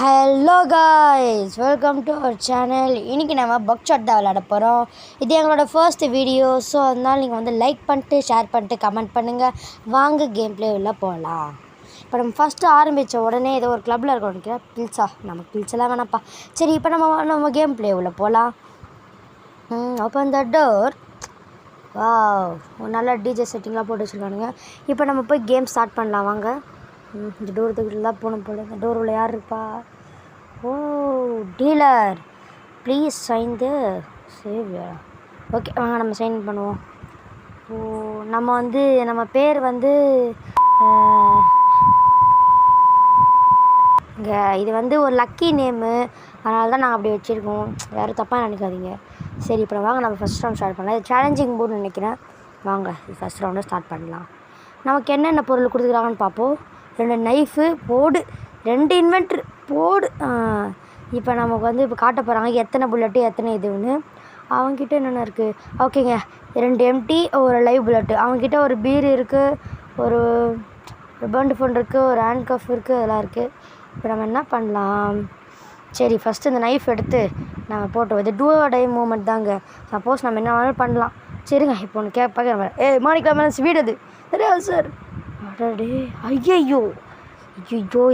Hello guys, welcome to our channel. இன்றைக்கி நம்ம பக்ஷாட் தான் விளையாட போகிறோம். இது எங்களோட ஃபர்ஸ்ட் வீடியோ. ஸோ அதனால் நீங்கள் வந்து லைக் பண்ணிட்டு, ஷேர் பண்ணிட்டு, கமெண்ட் பண்ணுங்கள். வாங்க கேம் பிளே உள்ள போகலாம். இப்போ நம்ம ஃபஸ்ட்டு ஆரம்பித்த உடனே ஏதோ ஒரு கிளப்பில் இருக்கோம் நினைக்கிறேன். பில்ஸா, நமக்கு பில்ஸெல்லாம் வேணாப்பா. சரி, இப்போ நம்ம கேம் பிளே உள்ள போகலாம். Open the door. நல்லா டிஜே செட்டிங்லாம் போட்டு வச்சுருக்கானுங்க. இப்போ நம்ம போய் கேம் ஸ்டார்ட் பண்ணலாம் வாங்க. இந்த டோர் தூக்கிட்டு தான் போகணும் போல. இந்த டோர் உள்ள யார் இருப்பா? Oh, dealer, please sign the saviour. Okay, வாங்க நம்ம சைன் பண்ணுவோம். நம்ம பேர் வந்து இங்கே இது வந்து ஒரு லக்கி நேமு, அதனால தான் நாங்கள் அப்படி வச்சுருக்கோம். யாரும் தப்பாக நினைக்காதீங்க. சரி, இப்போ வாங்க நம்ம ஃபஸ்ட் ரவுண்ட் ஸ்டார்ட் பண்ணலாம். இது சேலஞ்சிங் போர்டுன்னு நினைக்கிறேன். வாங்க ஃபஸ்ட் ரவுண்டை ஸ்டார்ட் பண்ணலாம். நமக்கு என்னென்ன பொருள் கொடுத்துருக்காங்கன்னு பார்ப்போம். 2 நைஃபு போடு, 2 இன்வென்ட்ரு போடு. இப்போ நமக்கு வந்து இப்போ காட்ட போகிறாங்க எத்தனை புல்லட்டு எத்தனை இதுன்னு. அவங்ககிட்ட என்னென்ன இருக்குது? ஓகேங்க, 2 எம்டி, ஒரு லைவ் புல்லட்டு. அவங்ககிட்ட ஒரு பீர் இருக்குது, ஒரு பர்ன்டு ஃபோன் இருக்குது, ஒரு ஹேண்ட் கஃப் இருக்குது, அதெல்லாம் இருக்குது. இப்போ நம்ம என்ன பண்ணலாம்? சரி, ஃபஸ்ட்டு இந்த நைஃப் எடுத்து நம்ம போட்டோம். இது டூ டை மூமெண்ட் தாங்க. சப்போஸ் நம்ம என்ன வேணாலும் பண்ணலாம். சரிங்க, இப்போ ஒன்று பார்க்க மாணிக்கா மேலே வீடு அது தெரியாது சார். அடடே, ஐயோ,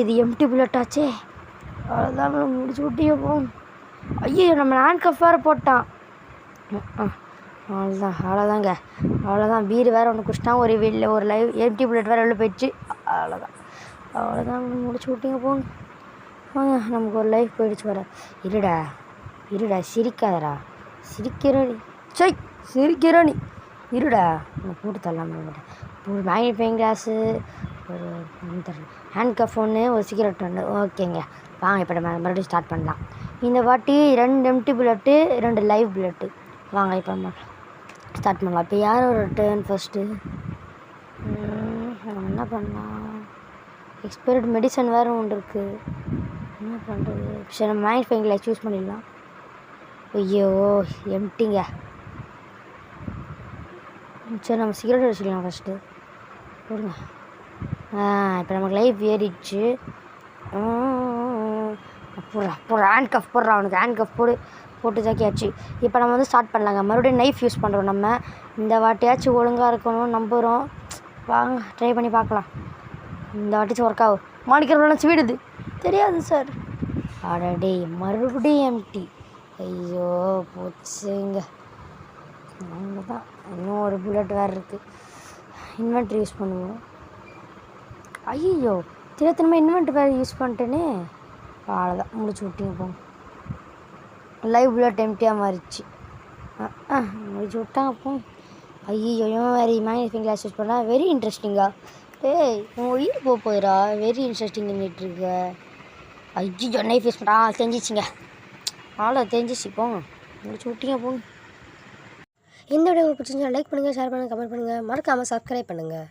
இது எம்டி புல்லட்டாச்சே. அவ்வளோதான், முடிச்சு விட்டியோ போ. ஐயோ, நம்ம ஹேண்ட் கஃப் வேறு போட்டான். அவ்வளோதாங்க. பீர் வேறு ஒன்று குடிச்சிட்டான். ஒரு லைவ் எம்டி புல்லட் வேறு வெளில போயிடுச்சு. அவ்வளோதான் முடிச்சு விட்டிங்க போங்க. நமக்கு ஒரு லைஃப் போயிடுச்சு வர. இருடா சிரிக்காதடா. சிரிக்கிறோனி இருடா. நான் போட்டு தரலாம். ஒரு மேக்னிஃபைங் கிளாஸு, ஒரு ஹேண்ட் கஃப் ஒன்று, ஒரு சிகரெட் ஒன்று. ஓகேங்க, வாங்க இப்போ நம்ம மறுபடியும் ஸ்டார்ட் பண்ணலாம். இந்த வாட்டி 2 எம்டி புல்லட்டு, 2 லைவ் புல்லட்டு. வாங்க இப்போ நம்ம ஸ்டார்ட் பண்ணலாம். இப்போ யார் ஒரு டேர்ன் ஃபஸ்ட்டு? நம்ம என்ன பண்ணலாம்? எக்ஸ்பைர்டு மெடிசன் வேறு ஒன்று இருக்குது. என்ன பண்ணுறது? சரி, நம்ம மேக்னிஃபைங் கிளாஸ் சூஸ் பண்ணிடலாம். ஐயோ, எம்டிங்க. சரி, நம்ம சிகரெட் வச்சுக்கலாம் ஃபஸ்ட்டு. போடுங்க. இப்போ நமக்கு லைஃப் ஏறிடுச்சு. போடுற ஹேண்ட் கஃப் போடுறா. அவனுக்கு ஹேண்ட் கஃப் போட்டு ஜாக்கியாச்சு. இப்போ நம்ம வந்து ஸ்டார்ட் பண்ணலாங்க. மறுபடியும் நைஃப் யூஸ் பண்ணுறோம். நம்ம இந்த வாட்டியாச்சும் ஒழுங்காக இருக்கணும்னு நம்புகிறோம். வாங்க ட்ரை பண்ணி பார்க்கலாம். இந்த வாட்டிச்சும் ஒர்க் ஆகும். மாணிக்கிறவங்க வீடுது தெரியாது சார். அடடே, மறுபடியும் எம்டி. ஐயோ போச்சுங்க. அவங்க தான் இன்னும் ஒரு புல்லட் வேறு இருக்குது. இன்வென்ட்ரி யூஸ் பண்ணுவோம். ஐயோ, திரும்ப இன்வென்ட்ரி வேறு யூஸ் பண்ணிட்டேனே. அவ்வளோதான், முடிச்சு விட்டிங்க போங்க. லைவ் புல்லட் எம்டியாக மாறிடுச்சு. முடிச்சு விட்டாங்க போங்க. ஐயோ, வேறு மேக்னிஃபைங் கிளாஸ் யூஸ் பண்ணால் வெரி இன்ட்ரெஸ்டிங்கா. உன் உயிர் போயிடா. Very interesting பண்ணிகிட்ருக்க. ஐயோ, நைஃப் யூஸ் பண்ணா தெரிஞ்சிச்சிங்க. தெரிஞ்சிச்சு போங்க. முடிச்சு விட்டிங்க போங்க. இந்த வீடியோ உங்களுக்கு பிடிச்சிருந்தா லைக் பண்ணுங்கள், ஷேர் பண்ணுங்கள், கமெண்ட் பண்ணுங்கள். மறக்காமல் சப்ஸ்கிரைப் பண்ணுங்கள்.